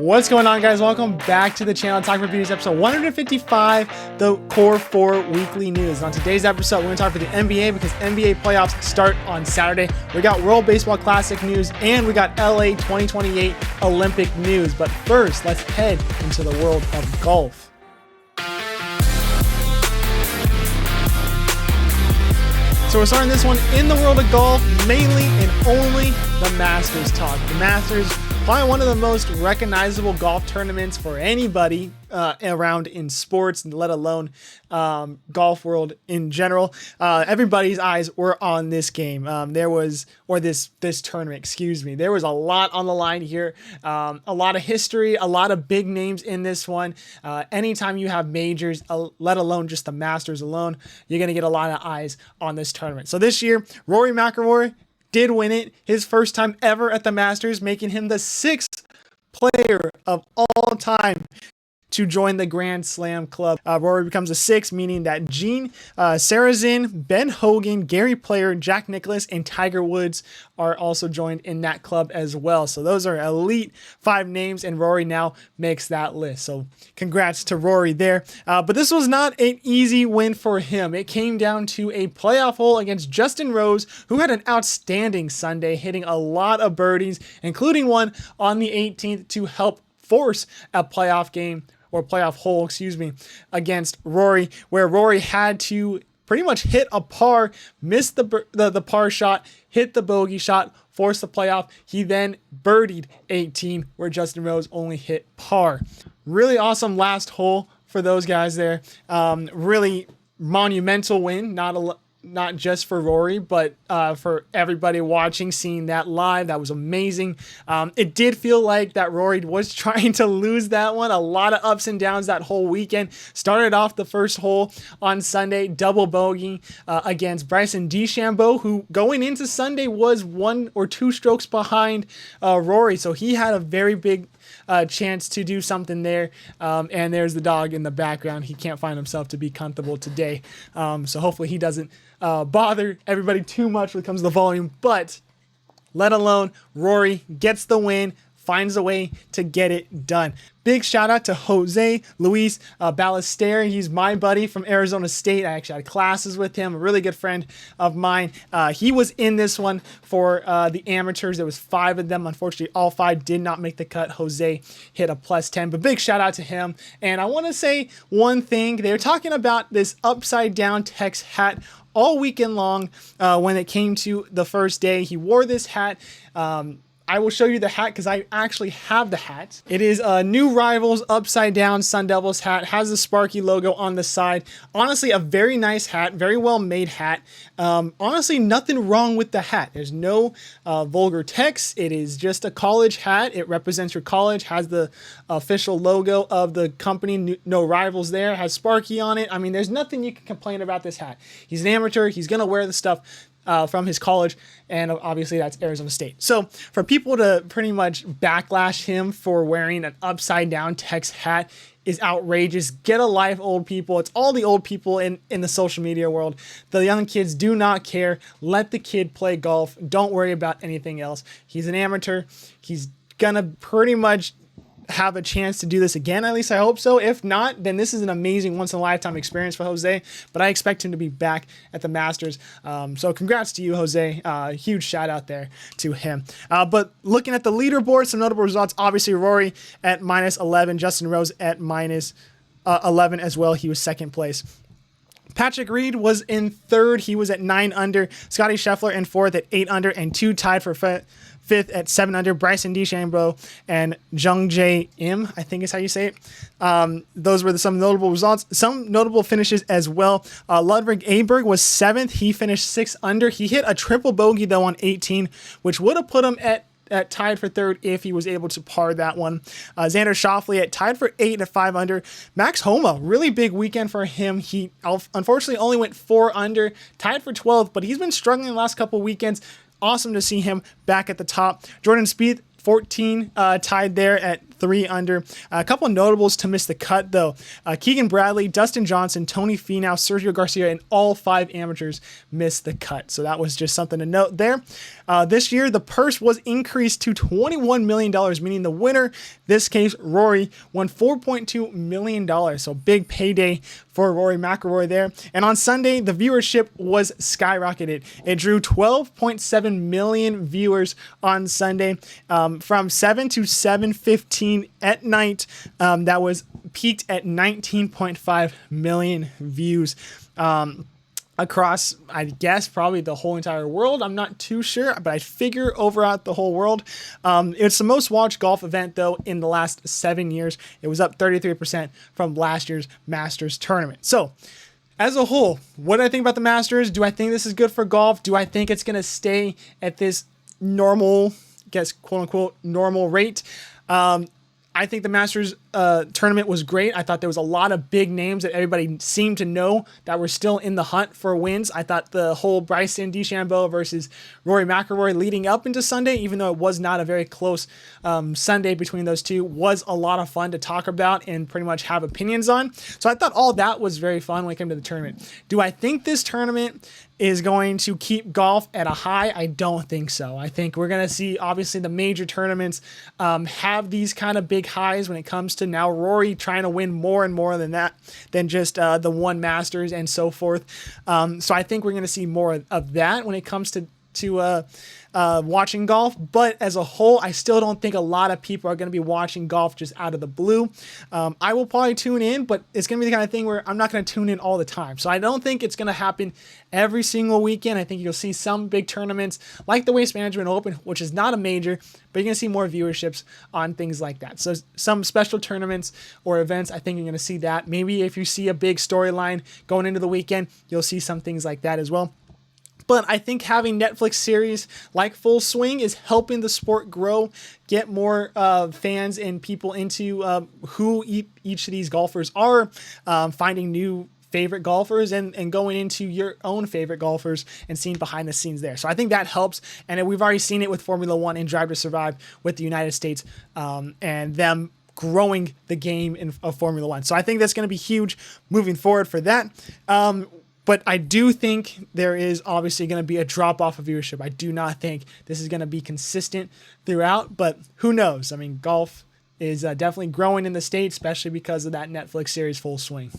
What's going on, guys? Welcome back to the channel. Talk for Beauties episode 155, the Core 4 weekly news. On today's episode, we're going to talk for the NBA because NBA playoffs start on Saturday. We got World Baseball Classic news and we got LA 2028 Olympic news. But first, let's head into the world of golf. So we're starting this one in the world of golf, mainly and only the Masters talk. The Masters, probably one of the most recognizable golf tournaments for anybody around in sports, let alone golf world in general. Everybody's eyes were on this game. This tournament, excuse me. There was a lot on the line here, a lot of history, a lot of big names in this one. Anytime you have majors, let alone just the Masters alone, you're going to get a lot of eyes on this tournament. So this year, Rory McIlroy did win it, his first time ever at the Masters, making him the 6th player of all time to join the Grand Slam club. Rory becomes a 6th, meaning that Gene Sarazen, Ben Hogan, Gary Player, Jack Nicklaus, and Tiger Woods are also joined in that club as well. So those are elite 5 names, and Rory now makes that list. So congrats to Rory there. But this was not an easy win for him. It came down to a playoff hole against Justin Rose, who had an outstanding Sunday, hitting a lot of birdies, including one on the 18th to help force a playoff game, or playoff hole, excuse me, against Rory, where Rory had to pretty much hit a par, miss the par shot, hit the bogey shot, force the playoff. He then birdied 18, where Justin Rose only hit par. Really awesome last hole for those guys there. Really monumental win, not just for Rory, but for everybody watching, seeing that live. That was amazing. It did feel like that Rory was trying to lose that one. A lot of ups and downs that whole weekend. Started off the first hole on Sunday, double bogey against Bryson DeChambeau, who going into Sunday was 1 or 2 strokes behind Rory. So he had a very big chance to do something there. And there's the dog in the background. He can't find himself to be comfortable today. So hopefully he doesn't bother everybody too much when it comes to the volume, but let alone Rory gets the win, finds a way to get it done. Big shout out to Jose Luis Ballester. He's my buddy from Arizona State. I actually had classes with him, a really good friend of mine. He was in this one for the amateurs. There was 5 of them. Unfortunately, all 5 did not make the cut. Jose hit a +10, but big shout out to him. And I want to say one thing. They were talking about this upside down Tex hat all weekend long. When it came to the first day, he wore this hat. I will show you the hat because I actually have the hat. It is a New Rivals upside down Sun Devils hat. Has the Sparky logo on the side. Honestly, a very nice hat, very well made hat. Honestly, nothing wrong with the hat. There's no vulgar text. It is just a college hat. It represents your college, has the official logo of the company, No Rivals there, has Sparky on it. I mean, there's nothing you can complain about this hat. He's an amateur. He's going to wear the stuff from his college, and obviously that's Arizona State. So for people to pretty much backlash him for wearing an upside down Tex hat is outrageous. Get a life, old people. It's all the old people in the social media world. The young kids do not care. Let the kid play golf. Don't worry about anything else. He's an amateur. He's gonna pretty much have a chance to do this again. At least I hope so. If not, then this is an amazing once-in-a-lifetime experience for Jose, but I expect him to be back at the Masters. So congrats to you, Jose. Huge shout out there to him. But looking at the leaderboard, some notable results. Obviously, Rory at -11, Justin Rose at -11 as well. He was 2nd place. Patrick Reed was in 3rd. He was at 9 under. Scotty Scheffler in 4th at 8 under, and 2 tied for 5th at 7 under. Bryson DeChambeau and Jung Jae Im, I think is how you say it. Those were some notable results. Some notable finishes as well. Ludwig Aberg was 7th. He finished 6 under. He hit a triple bogey though on 18, which would have put him at tied for 3rd if he was able to par that one. Xander Schauffele at tied for 8 at 5 under. Max Homa, really big weekend for him. He unfortunately only went 4 under, tied for 12th, but he's been struggling the last couple weekends. Awesome to see him back at the top. Jordan Spieth, 14, tied there at 3 under. A couple of notables to miss the cut, though. Keegan Bradley, Dustin Johnson, Tony Finau, Sergio Garcia, and all 5 amateurs missed the cut. So that was just something to note there. This year, the purse was increased to $21 million, meaning the winner, this case, Rory, won $4.2 million. So big payday for Rory McIlroy there. And on Sunday, the viewership was skyrocketed. It drew 12.7 million viewers on Sunday from 7 to 7:15 at night. That was peaked at 19.5 million views. Across, I guess, probably the whole entire world. I'm not too sure, but I figure overall the whole world. It's the most watched golf event, though, in the last 7 years. It was up 33% from last year's Masters tournament. So, as a whole, what do I think about the Masters? Do I think this is good for golf? Do I think it's going to stay at this normal, I guess, quote-unquote, normal rate? I think the Masters tournament was great. I thought there was a lot of big names that everybody seemed to know that were still in the hunt for wins. I thought the whole Bryson DeChambeau versus Rory McIlroy leading up into Sunday, even though it was not a very close Sunday between those two, was a lot of fun to talk about and pretty much have opinions on. So I thought all that was very fun when it came to the tournament. Do I think this tournament is going to keep golf at a high? I don't think so. I think we're going to see, obviously, the major tournaments have these kind of big highs when it comes to now Rory trying to win more and more than that, than just the one Masters and so forth. So I think we're going to see more of that when it comes to watching golf. But as a whole, I still don't think a lot of people are going to be watching golf just out of the blue. I will probably tune in, but it's going to be the kind of thing where I'm not going to tune in all the time. So I don't think it's going to happen every single weekend. I think you'll see some big tournaments like the Waste Management Open, which is not a major, but you're going to see more viewerships on things like that. So some special tournaments or events, I think you're going to see that. Maybe if you see a big storyline going into the weekend, you'll see some things like that as well. But I think having Netflix series like Full Swing is helping the sport grow, get more fans and people into who each of these golfers are, finding new favorite golfers and going into your own favorite golfers and seeing behind the scenes there. So I think that helps. And we've already seen it with Formula One and Drive to Survive with the United States and them growing the game of Formula One. So I think that's going to be huge moving forward for that. But I do think there is obviously going to be a drop-off of viewership. I do not think this is going to be consistent throughout, but who knows? I mean, golf is definitely growing in the States, especially because of that Netflix series Full Swing.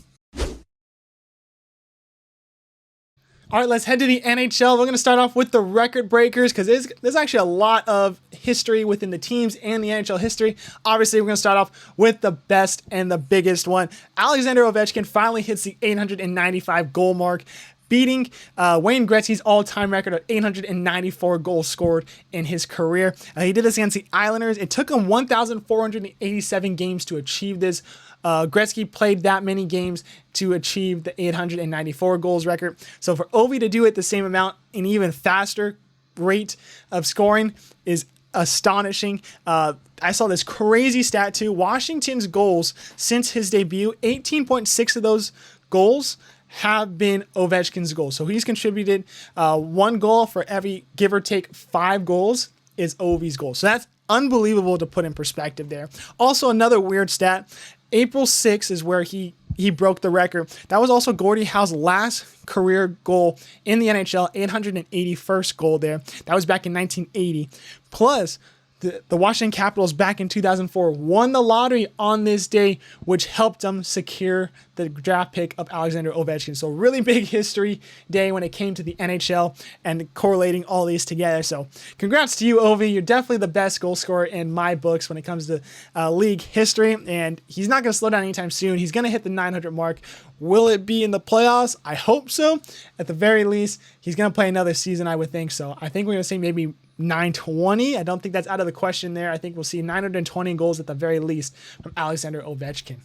All right, let's head to the NHL. We're going to start off with the record breakers because there's actually a lot of history within the teams and the NHL history. Obviously, we're going to start off with the best and the biggest one. Alexander Ovechkin finally hits the 895 goal mark, beating Wayne Gretzky's all-time record of 894 goals scored in his career. He did this against the Islanders. It took him 1,487 games to achieve this. Gretzky played that many games to achieve the 894 goals record. So for Ovi to do it the same amount in even faster rate of scoring is astonishing. I saw this crazy stat too. Washington's goals since his debut, 18.6 of those goals have been Ovechkin's goals. So he's contributed 1 goal for every, give or take, 5 goals is Ovi's goal. So that's unbelievable to put in perspective there. Also, another weird stat, April 6th is where he broke the record. That was also Gordie Howe's last career goal in the NHL, 881st goal there. That was back in 1980. Plus, the Washington Capitals back in 2004 won the lottery on this day, which helped them secure the draft pick of Alexander Ovechkin. So really big history day when it came to the NHL and correlating all these together. So congrats to you, Ovi. You're definitely the best goal scorer in my books when it comes to league history. And he's not going to slow down anytime soon. He's going to hit the 900 mark. Will it be in the playoffs? I hope so. At the very least, he's going to play another season, I would think so. I think we're going to see maybe 920. I don't think that's out of the question there. I think we'll see 920 goals at the very least from Alexander Ovechkin.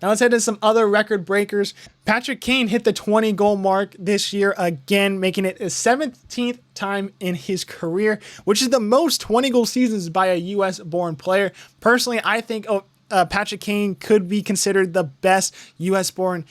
Now let's head to some other record breakers. Patrick Kane hit the 20 goal mark this year again, making it his 17th time in his career, which is the most 20 goal seasons by a U.S. born player. Personally, I think Patrick Kane could be considered the best U.S. born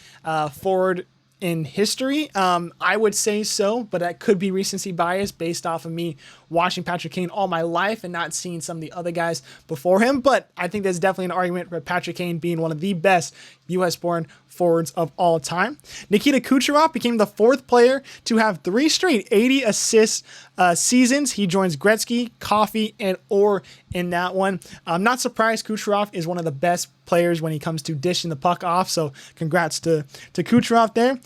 forward in history. I would say so, but that could be recency bias based off of me watching Patrick Kane all my life and not seeing some of the other guys before him. But I think there's definitely an argument for Patrick Kane being one of the best U.S.-born forwards of all time. Nikita Kucherov became the 4th player to have 3 straight 80 assist seasons. He joins Gretzky, Coffey, and Orr in that one. I'm not surprised. Kucherov is one of the best players when he comes to dishing the puck off, so congrats to Kucherov there.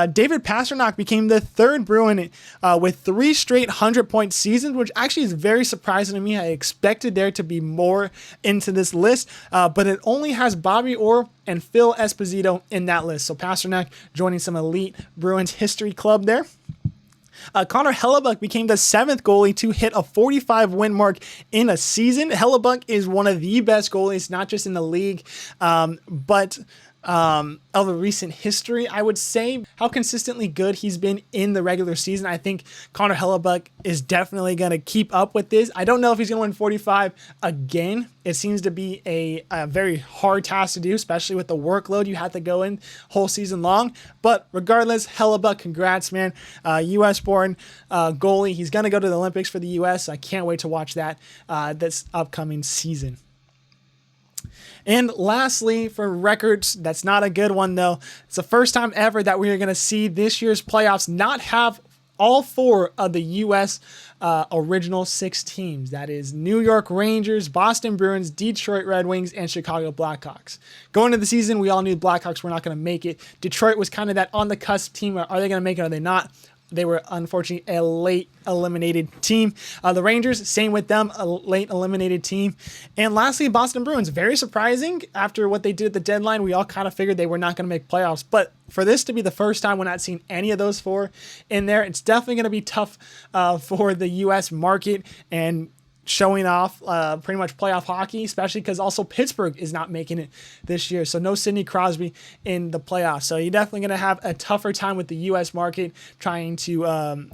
David Pastrnak became the 3rd Bruin with 3 straight 100-point seasons, which actually is very surprising to me. I expected there to be more into this list, but it only has Bobby Orr and Phil Esposito in that list. So Pastrnak joining some elite Bruins history club there. Connor Hellebuck became the 7th goalie to hit a 45 win mark in a season. Hellebuck is one of the best goalies, not just in the league, but of a recent history, I would say. How consistently good he's been in the regular season. I think Connor Hellebuck is definitely going to keep up with this. I don't know if he's going to win 45 again. It seems to be a very hard task to do, especially with the workload you have to go in whole season long. But regardless, Hellebuck, congrats, man. U.S.-born goalie. He's going to go to the Olympics for the U.S. I can't wait to watch that this upcoming season. And lastly, for records, that's not a good one though. It's the first time ever that we are going to see this year's playoffs not have all 4 of the U.S. Original 6 teams. That is New York Rangers, Boston Bruins, Detroit Red Wings, and Chicago Blackhawks. Going into the season, we all knew Blackhawks were not going to make it. Detroit was kind of that on the cusp team. Are they going to make it? Are they not? They were unfortunately a late eliminated team. The Rangers, same with them, a late eliminated team. And lastly, Boston Bruins, very surprising after what they did at the deadline. We all kind of figured they were not going to make playoffs. But for this to be the first time we're not seeing any of those 4 in there, it's definitely going to be tough for the U.S. market and showing off pretty much playoff hockey, especially because also Pittsburgh is not making it this year. So no Sidney Crosby in the playoffs. So you're definitely going to have a tougher time with the U.S. market trying to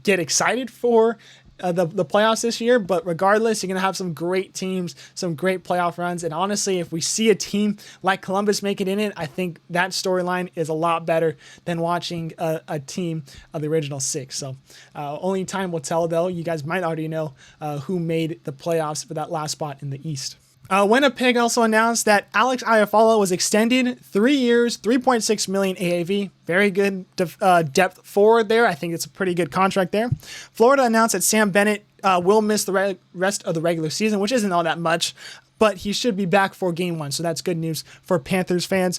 get excited for the playoffs this year. But regardless, you're going to have some great teams, some great playoff runs. And honestly, if we see a team like Columbus make it in it, I think that storyline is a lot better than watching a team of the original 6. So only time will tell, though. You guys might already know who made the playoffs for that last spot in the East. Winnipeg also announced that Alex Iafallo was extended 3 years, $3.6 million AAV. Very good depth forward there. I think it's a pretty good contract there. Florida announced that Sam Bennett will miss the rest of the regular season, which isn't all that much, but he should be back for Game 1, so that's good news for Panthers fans.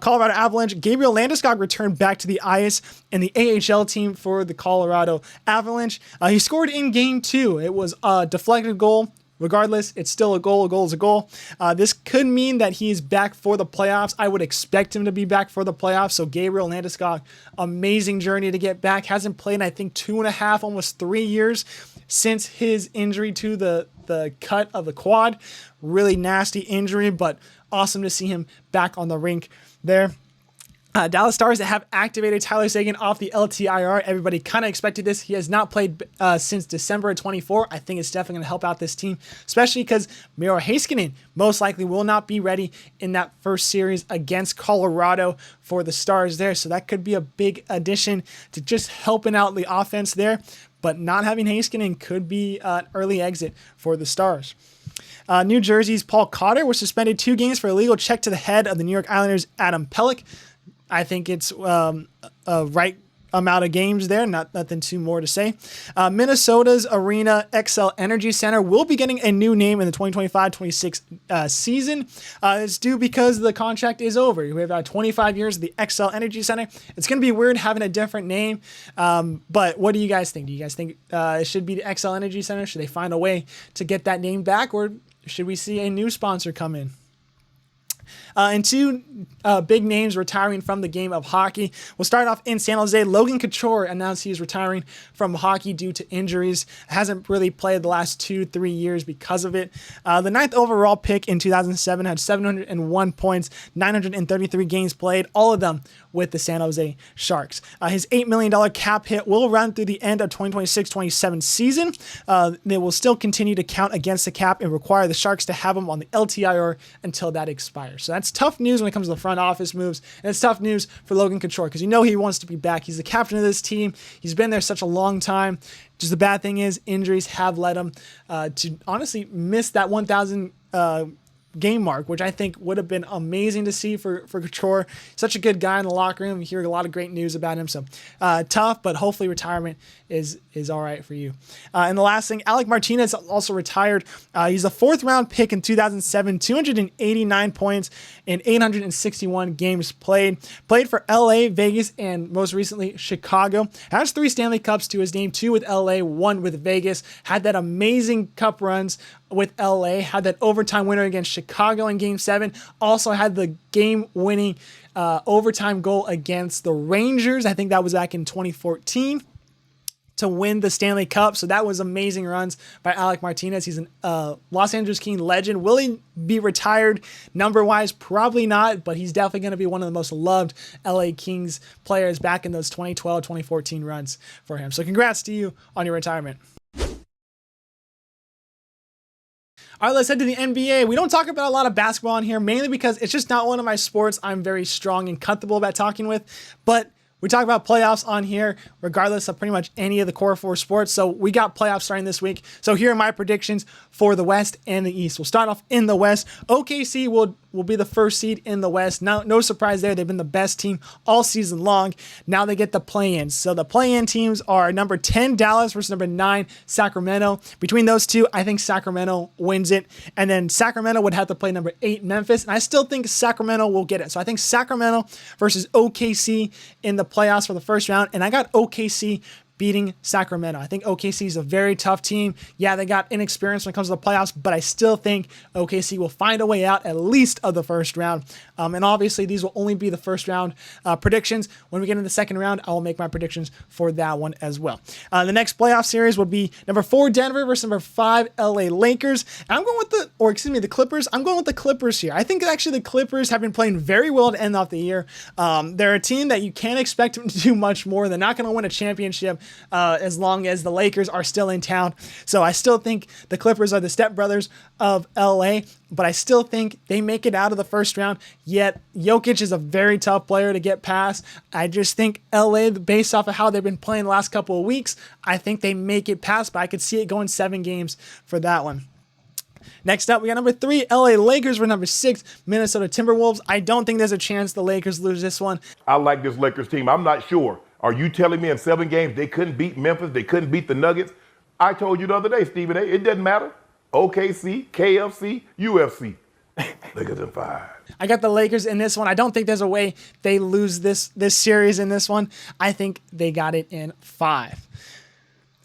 Colorado Avalanche, Gabriel Landeskog returned back to the ice in the AHL team for the Colorado Avalanche. He scored in Game 2. It was a deflected goal. Regardless, it's still a goal. A goal is a goal. This could mean that he's back for the playoffs. I would expect him to be back for the playoffs. So Gabriel Landeskog, amazing journey to get back. Hasn't played in, I think, 2.5, almost 3 years since his injury to the cut of the quad. Really nasty injury, but awesome to see him back on the rink there. Dallas Stars that have activated Tyler Seguin off the LTIR. Everybody kind of expected this. He has not played since December of 24. I think it's definitely going to help out this team, especially because Miro Heiskanen most likely will not be ready in that first series against Colorado for the Stars there. So that could be a big addition to just helping out the offense there. But not having Heiskanen could be an early exit for the Stars. New Jersey's Paul Cotter was suspended 2 games for illegal check to the head of the New York Islanders' Adam Pelech. I think it's a right amount of games there. Nothing too more to say. Minnesota's Arena XL Energy Center will be getting a new name in the 2025-26 season. It's due because the contract is over. We have about 25 years of the XL Energy Center. It's going to be weird having a different name. But what do you guys think? Do you guys think it should be the XL Energy Center? Should they find a way to get that name back, or should we see a new sponsor come in? And 2 big names retiring from the game of hockey. We'll start off in San Jose. Logan Couture announced he's retiring from hockey due to injuries. Hasn't really played the last 2-3 years because of it. The 9th overall pick in 2007 had 701 points, 933 games played, all of them with the San Jose Sharks. His $8 million cap hit will run through the end of 2026-27 season. They will still continue to count against the cap and require the Sharks to have him on the LTIR until that expires. matter. So that's tough news when it comes to the front office moves, and it's tough news for Logan Couture because he wants to be back. He's the captain of this team. He's been there such a long time. Just the bad thing is injuries have led him to honestly miss that 1,000 game mark, which I think would have been amazing to see for Couture. Such a good guy in the locker room. You hear a lot of great news about him. So tough, but hopefully retirement is all right for you. And the last thing, Alec Martinez also retired. He's a 4th round pick in 2007, 289 points in 861 games played. Played for LA, Vegas, and most recently Chicago. Has 3 Stanley Cups to his name, 2 with LA, 1 with Vegas. Had that amazing cup runs with LA, had that overtime winner against Chicago in Game 7. Also had the game-winning overtime goal against the Rangers. I think that was back in 2014 to win the Stanley Cup. So that was amazing runs by Alec Martinez. He's a Los Angeles King legend. Will he be retired number-wise? Probably not, but he's definitely going to be one of the most loved LA Kings players back in those 2012, 2014 runs for him. So congrats to you on your retirement. All right, let's head to the NBA. We don't talk about a lot of basketball on here, mainly because it's just not one of my sports I'm very strong and comfortable about talking with. But we talk about playoffs on here, regardless of pretty much any of the core 4 sports. So we got playoffs starting this week. So here are my predictions for the West and the East. We'll start off in the West. OKC will be the first seed in the West. No surprise there. They've been the best team all season long. Now they get the play-in. So the play-in teams are number 10, Dallas, versus number 9, Sacramento. Between those two, I think Sacramento wins it. And then Sacramento would have to play number 8, Memphis. And I still think Sacramento will get it. So I think Sacramento versus OKC in the playoffs for the first round. And I got OKC beating Sacramento. I think OKC is a very tough team. Yeah, they got inexperience when it comes to the playoffs, but I still think OKC will find a way out at least of the first round. And obviously, these will only be the first round predictions. When we get into the second round, I will make my predictions for that one as well. The next playoff series would be number 4, Denver versus number 5, LA Lakers. And I'm going with the Clippers. I'm going with the Clippers here. I think actually the Clippers have been playing very well to end off the year. They're a team that you can't expect them to do much more. They're not going to win a championship as long as the Lakers are still in town. So I still think the Clippers are the stepbrothers of LA, but I still think they make it out of the first round. Yet Jokic is a very tough player to get past. I just think LA, based off of how they've been playing the last couple of weeks, I think they make it past, but I could see it going 7 games for that one. Next up, we got number 3, LA Lakers for number 6, Minnesota Timberwolves. I don't think there's a chance the Lakers lose this one. I like this Lakers team. I'm not sure. Are you telling me in 7 games they couldn't beat Memphis? They couldn't beat the Nuggets? I told you the other day, Stephen A., it doesn't matter. OKC, KFC, UFC. Lakers in 5. I got the Lakers in this one. I don't think there's a way they lose this series in this one. I think they got it in 5.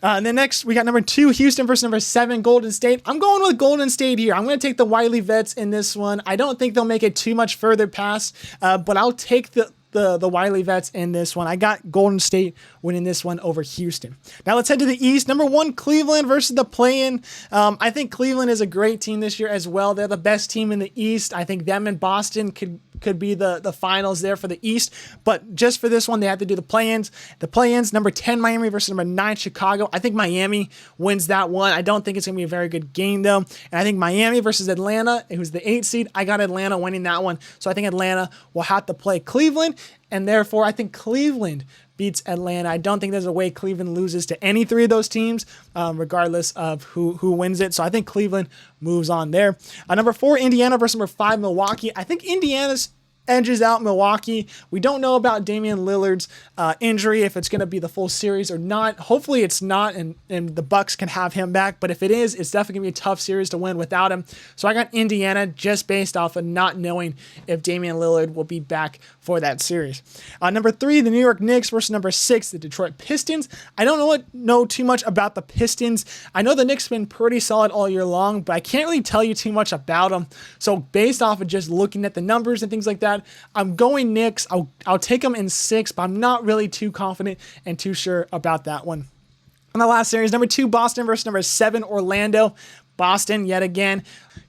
And then next, we got number 2, Houston versus number 7, Golden State. I'm going with Golden State here. I'm going to take the Wiley Vets in this one. I don't think they'll make it too much further past, but I'll take the Wiley Vets in this one. I got Golden State winning this one over Houston. Now let's head to the East. Number 1, Cleveland versus the play-in. I think Cleveland is a great team this year as well. They're the best team in the East. I think them and Boston could be the finals there for the East. But just for this one, they have to do the play-ins. The play-ins, number 10, Miami versus number 9, Chicago. I think Miami wins that one. I don't think it's going to be a very good game, though. And I think Miami versus Atlanta, who's the 8th seed, I got Atlanta winning that one. So I think Atlanta will have to play Cleveland. And therefore, I think Cleveland beats Atlanta. I don't think there's a way Cleveland loses to any 3 of those teams, regardless of who wins it. So I think Cleveland moves on there. Number 4, Indiana versus number 5, Milwaukee. I think Indiana's edges out Milwaukee. We don't know about Damian Lillard's injury, if it's going to be the full series or not. Hopefully it's not, and the Bucks can have him back. But if it is, it's definitely going to be a tough series to win without him. So I got Indiana just based off of not knowing if Damian Lillard will be back for that series. Number 3, the New York Knicks versus number 6, the Detroit Pistons. I don't know too much about the Pistons. I know the Knicks have been pretty solid all year long, but I can't really tell you too much about them. So based off of just looking at the numbers and things like that, I'm going Knicks. I'll take them in 6, but I'm not really too confident and too sure about that one. On the last series, number 2, Boston versus number 7, Orlando. Boston, yet again,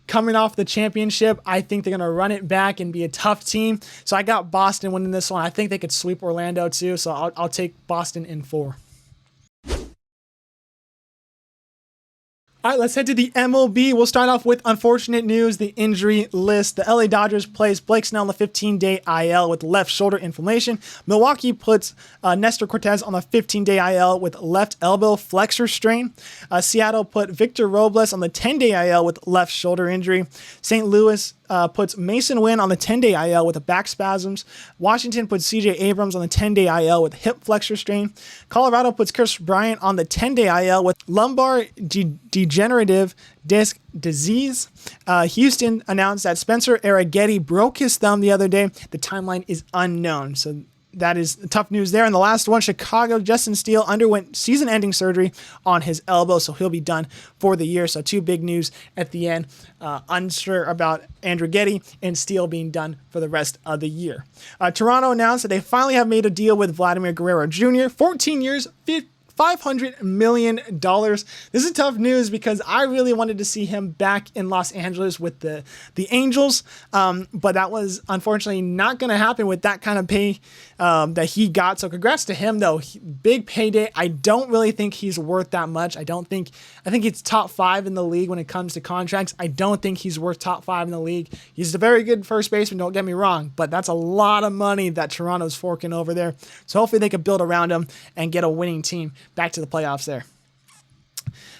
coming off the championship. I think they're going to run it back and be a tough team. So I got Boston winning this one. I think they could sweep Orlando too. So I'll take Boston in 4. All right, let's head to the MLB. We'll start off with unfortunate news, the injury list. The LA Dodgers placed Blake Snell on the 15-day IL with left shoulder inflammation. Milwaukee puts Nestor Cortez on the 15-day IL with left elbow flexor strain. Seattle put Victor Robles on the 10-day IL with left shoulder injury. St. Louis puts Mason Wynn on the 10-day IL with back spasms. Washington puts CJ Abrams on the 10-day IL with hip flexor strain. Colorado puts Chris Bryant on the 10-day IL with lumbar degenerative disc disease. Houston announced that Spencer Arrighetti broke his thumb the other day. The timeline is unknown, so that is tough news there. And the last one, Chicago, Justin Steele underwent season-ending surgery on his elbow, so he'll be done for the year. So two big news at the end. Unsure about Andrew Getty and Steele being done for the rest of the year. Toronto announced that they finally have made a deal with Vladimir Guerrero Jr. 14 years, $500 million. This is tough news because I really wanted to see him back in Los Angeles with the Angels, but that was unfortunately not going to happen with that kind of pay that he got. So congrats to him, though. Big payday. I don't really think he's worth that much. I think it's top 5 in the league when it comes to contracts. I don't think he's worth top 5 in the league. He's a very good first baseman, don't get me wrong, but that's a lot of money that Toronto's forking over there. So hopefully they can build around him and get a winning team back to the playoffs there.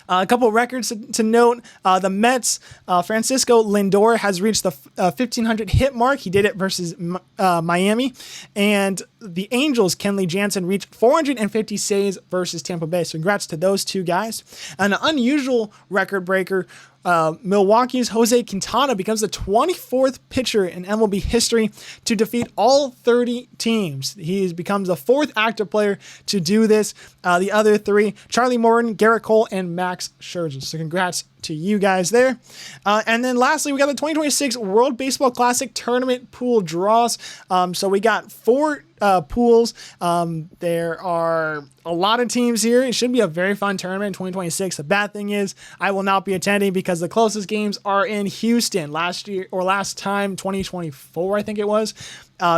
A couple of records to note. The Mets, Francisco Lindor has reached the 1,500 hit mark. He did it versus Miami. And the Angels, Kenley Jansen, reached 450 saves versus Tampa Bay. So congrats to those two guys. An unusual record breaker, Milwaukee's Jose Quintana becomes the 24th pitcher in MLB history to defeat all 30 teams. He becomes the 4th active player to do this. The other 3, Charlie Morton, Garrett Cole, and Max Scherzer. So congrats to you guys there. And then lastly, we got the 2026 World Baseball Classic Tournament pool draws. So we got 4 pools. There are a lot of teams here. It should be a very fun tournament in 2026. The bad thing is I will not be attending because the closest games are in Houston. Last time, 2024, I think it was.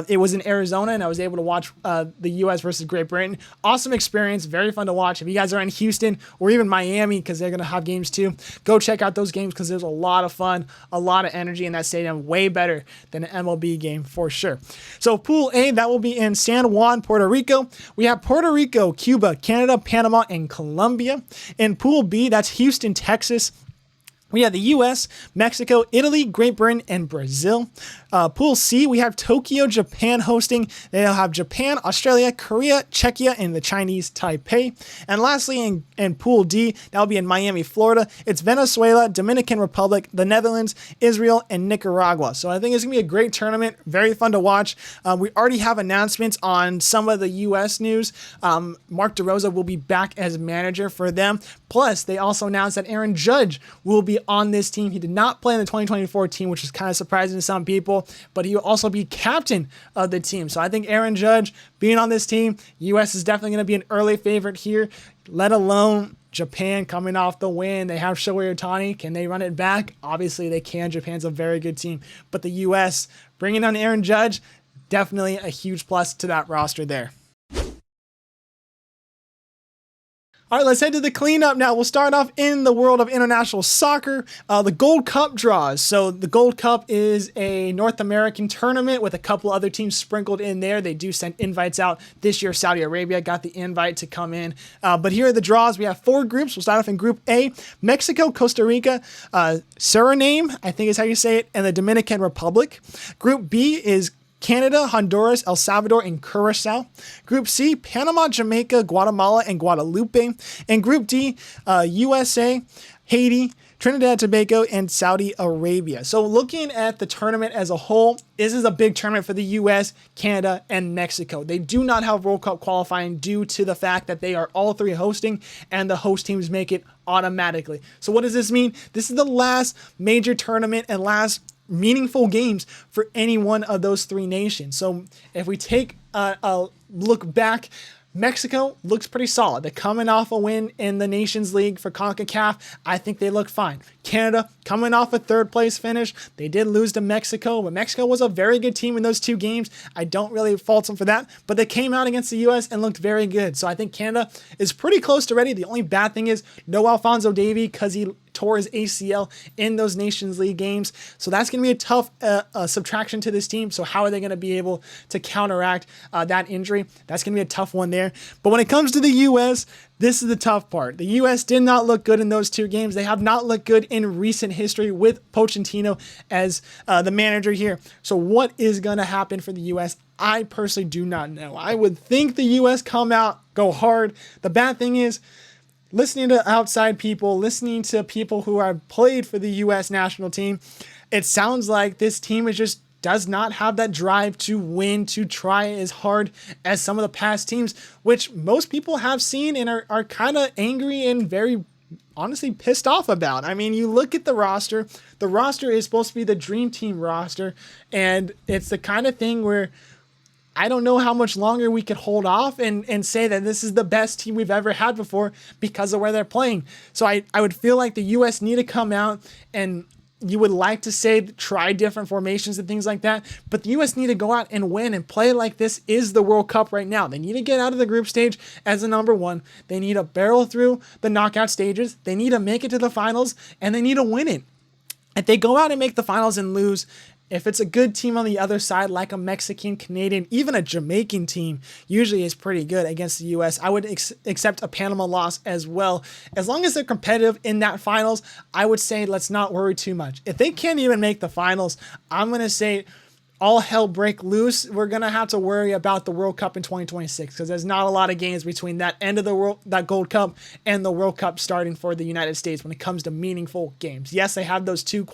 It was in Arizona, and I was able to watch the U.S. versus Great Britain. Awesome experience, very fun to watch. If you guys are in Houston or even Miami, because they're going to have games too, go check out those games because there's a lot of fun, a lot of energy in that stadium, way better than an MLB game for sure. So Pool A, that will be in San Juan, Puerto Rico. We have Puerto Rico, Cuba, Canada, Panama, and Colombia. In Pool B, that's Houston, Texas. We have the U.S., Mexico, Italy, Great Britain, and Brazil. Pool C, we have Tokyo, Japan hosting. They'll have Japan, Australia, Korea, Czechia, and the Chinese Taipei. And lastly, in Pool D, that'll be in Miami, Florida. It's Venezuela, Dominican Republic, the Netherlands, Israel, and Nicaragua. So I think it's going to be a great tournament. Very fun to watch. We already have announcements on some of the U.S. news. Mark DeRosa will be back as manager for them. Plus, they also announced that Aaron Judge will be on this team. He did not play in the 2024 team, which is kind of surprising to some people, but he will also be captain of the team. So I think Aaron Judge being on this team, U.S. is definitely going to be an early favorite here, let alone Japan coming off the win. They have Shohei Ohtani. Can they run it back? Obviously they can. Japan's a very good team, but the U.S. bringing on Aaron Judge, definitely a huge plus to that roster there. All right, let's head to the cleanup now. We'll start off in the world of international soccer, the Gold Cup draws. So the Gold Cup is a North American tournament with a couple other teams sprinkled in there. They do send invites out. This year, Saudi Arabia got the invite to come in. But here are the draws. We have 4 groups. We'll start off in Group A, Mexico, Costa Rica, Suriname, I think is how you say it, and the Dominican Republic. Group B is Canada, Honduras, El Salvador, and Curacao. Group C, Panama, Jamaica, Guatemala, and Guadalupe. And Group D, USA, Haiti, Trinidad and Tobago, and Saudi Arabia. So looking at the tournament as a whole, this is a big tournament for the US, Canada, and Mexico. They do not have World Cup qualifying due to the fact that they are all 3 hosting, and the host teams make it automatically. So what does this mean? This is the last major tournament and last meaningful games for any one of those 3 nations. So if we take a look back, Mexico looks pretty solid. They're coming off a win in the Nations League for CONCACAF. I think they look fine. Canada coming off a 3rd place finish. They did lose to Mexico, but Mexico was a very good team in those 2 games. I don't really fault them for that, but they came out against the U.S. and looked very good. So I think Canada is pretty close to ready. The only bad thing is no Alphonso Davies because he tore his ACL in those Nations League games. So that's going to be a tough subtraction to this team. So how are they going to be able to counteract that injury? That's going to be a tough one there. But when it comes to the U.S., this is the tough part. The U.S. did not look good in those two games. They have not looked good in recent history with Pochettino as the manager here. So what is going to happen for the U.S.? I personally do not know. I would think the U.S. come out, go hard. The bad thing is, listening to outside people, listening to people who have played for the U.S. national team, it sounds like this team does not have that drive to win, to try as hard as some of the past teams, which most people have seen and are kind of angry and very honestly pissed off about. I mean, you look at the roster is supposed to be the dream team roster, and it's the kind of thing where I don't know how much longer we could hold off and say that this is the best team we've ever had before because of where they're playing. So I would feel like the U.S. need to come out, and you would like to say try different formations and things like that, but the U.S. need to go out and win and play like this is the World Cup right now. They need to get out of the group stage as the number one. They need to barrel through the knockout stages. They need to make it to the finals, and they need to win it. If they go out and make the finals and lose, if it's a good team on the other side, like a Mexican, Canadian, even a Jamaican team, usually is pretty good against the U.S., I would accept a Panama loss as well. As long as they're competitive in that finals, I would say let's not worry too much. If they can't even make the finals, I'm going to say all hell break loose. We're going to have to worry about the World Cup in 2026 because there's not a lot of games between that end of that Gold Cup and the World Cup starting for the United States when it comes to meaningful games. Yes, they have those two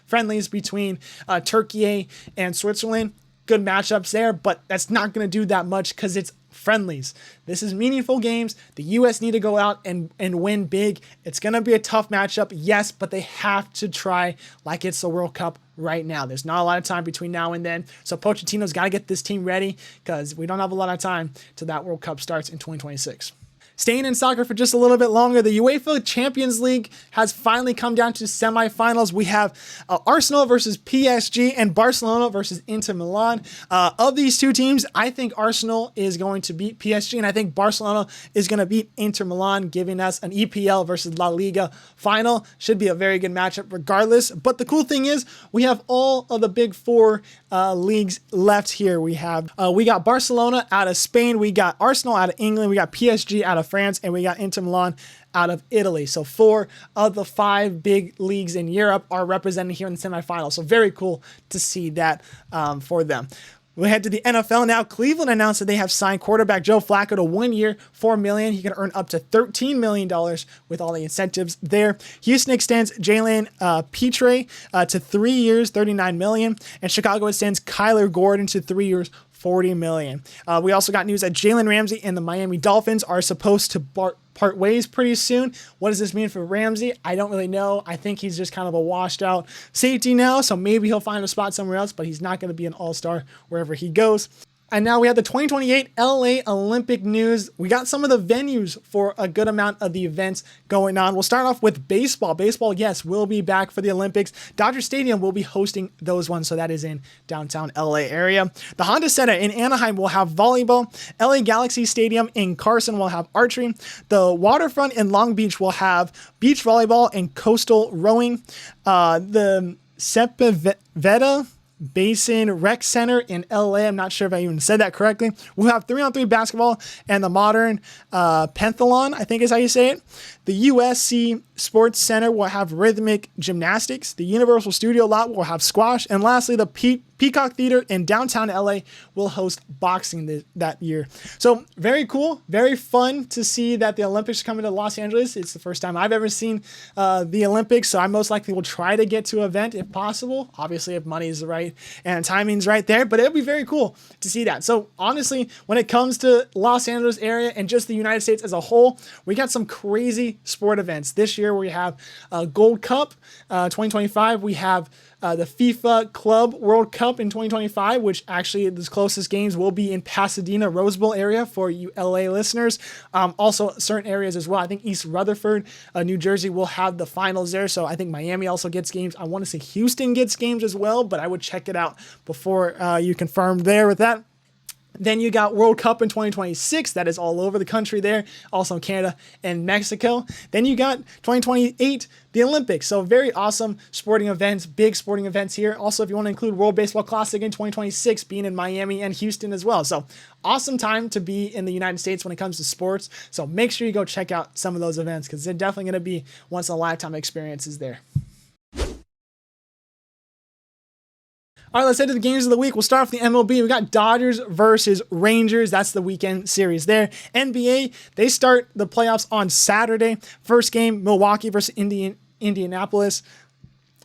friendlies between Turkey and Switzerland. Good matchups there, but that's not going to do that much because it's friendlies. This is meaningful games. The U.S. need to go out and win big. It's going to be a tough matchup, yes, but they have to try like it's the World Cup right now. There's not a lot of time between now and then. So Pochettino's got to get this team ready because we don't have a lot of time till that World Cup starts in 2026. Staying in soccer for just a little bit longer, the UEFA Champions League has finally come down to semifinals. We have Arsenal versus PSG and Barcelona versus Inter Milan. Of these two teams, I think Arsenal is going to beat PSG, and I think Barcelona is going to beat Inter Milan, giving us an EPL versus La Liga final. Should be a very good matchup regardless. But the cool thing is we have all of the big four leagues left here. We got Barcelona out of Spain, we got Arsenal out of England, we got PSG out of France, and we got Inter Milan out of Italy. So 4 of the 5 big leagues in Europe are represented here in the semifinals. So very cool to see that for them. We head to the NFL now. Cleveland announced that they have signed quarterback Joe Flacco to 1 year, $4 million. He can earn up to $13 million with all the incentives there. Houston extends Jalen Petre to 3 years, $39 million. And Chicago extends Kyler Gordon to 3 years, $40 million. We also got news that Jalen Ramsey and the Miami Dolphins are supposed to part ways pretty soon. What does this mean for Ramsey? I don't really know. I think he's just kind of a washed out safety now, so maybe he'll find a spot somewhere else, but he's not going to be an all-star wherever he goes. And now we have the 2028 LA Olympic news. We got some of the venues for a good amount of the events going on. We'll start off with baseball. Baseball, yes, will be back for the Olympics. Dodger Stadium will be hosting those ones, so that is in downtown LA area. The Honda Center in Anaheim will have volleyball. LA Galaxy Stadium in Carson will have archery. The Waterfront in Long Beach will have beach volleyball and coastal rowing. The Sepulveda Basin Rec Center in LA. I'm not sure if I even said that correctly. We'll have 3-on-3 basketball and the modern pentathlon, I think is how you say it. The USC Sports Center will have rhythmic gymnastics. The Universal Studio Lot will have squash. And lastly, the Peacock Theater in downtown LA will host boxing that year. So very cool, very fun to see that the Olympics are coming to Los Angeles. It's the first time I've ever seen the Olympics, so I most likely will try to get to an event if possible. Obviously, if money is right and timing's right there, but it'll be very cool to see that. So honestly, when it comes to Los Angeles area and just the United States as a whole, we got some crazy sport events. This year we have Gold Cup 2025. We have the FIFA Club World Cup in 2025, which actually the closest games will be in Pasadena, Rose Bowl area for you LA listeners. Also certain areas as well. I think East Rutherford, New Jersey will have the finals there. So I think Miami also gets games. I want to say Houston gets games as well, but I would check it out before you confirm there with that. Then you got World Cup in 2026. That is all over the country there. Also in Canada and Mexico. Then you got 2028, the Olympics. So very awesome sporting events, big sporting events here. Also, if you want to include World Baseball Classic in 2026 being in Miami and Houston as well. So awesome time to be in the United States when it comes to sports. So make sure you go check out some of those events because they're definitely going to be once in a lifetime experiences there. All right, let's head to the games of the week. We'll start off the MLB. We got Dodgers versus Rangers. That's the weekend series there. NBA, they start the playoffs on Saturday. First game, Milwaukee versus Indianapolis.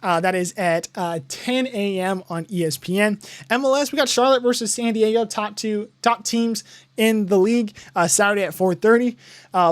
That is at 10 a.m. on ESPN. MLS, we got Charlotte versus San Diego, top teams in the league, Saturday at 4:30.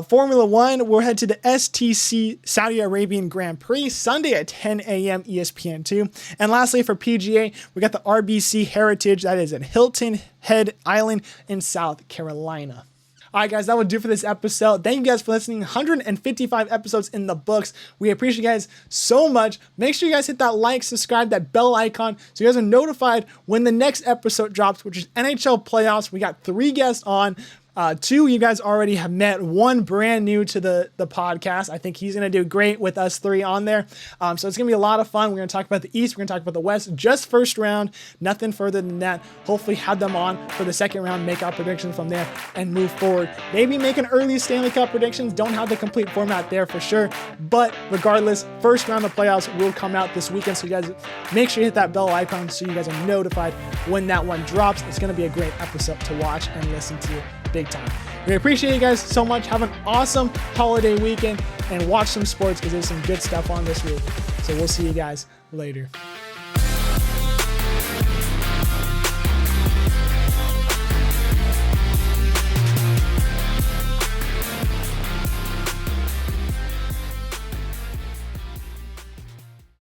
Formula One, we'll head to the STC Saudi Arabian Grand Prix, Sunday at 10 a.m. ESPN2. And lastly, for PGA, we got the RBC Heritage, that is at Hilton Head Island in South Carolina. All right, guys, that will do for this episode. Thank you guys for listening. 155 episodes in the books. We appreciate you guys so much. Make sure you guys hit that like, subscribe, that bell icon so you guys are notified when the next episode drops, which is NHL Playoffs. We got 3 guests on. 2 you guys already have met, 1 brand new to the podcast. I think he's going to do great with us 3 on there. So it's going to be a lot of fun. We're going to talk about the East. We're going to talk about the West, just first round, nothing further than that. Hopefully have them on for the second round, make our predictions from there and move forward. Maybe make an early Stanley Cup predictions. Don't have the complete format there for sure. But regardless, first round of the playoffs will come out this weekend. So you guys make sure you hit that bell icon so you guys are notified when that one drops. It's going to be a great episode to watch and listen to. Big time. We appreciate you guys so much. Have an awesome holiday weekend and watch some sports because there's some good stuff on this week. So we'll see you guys later.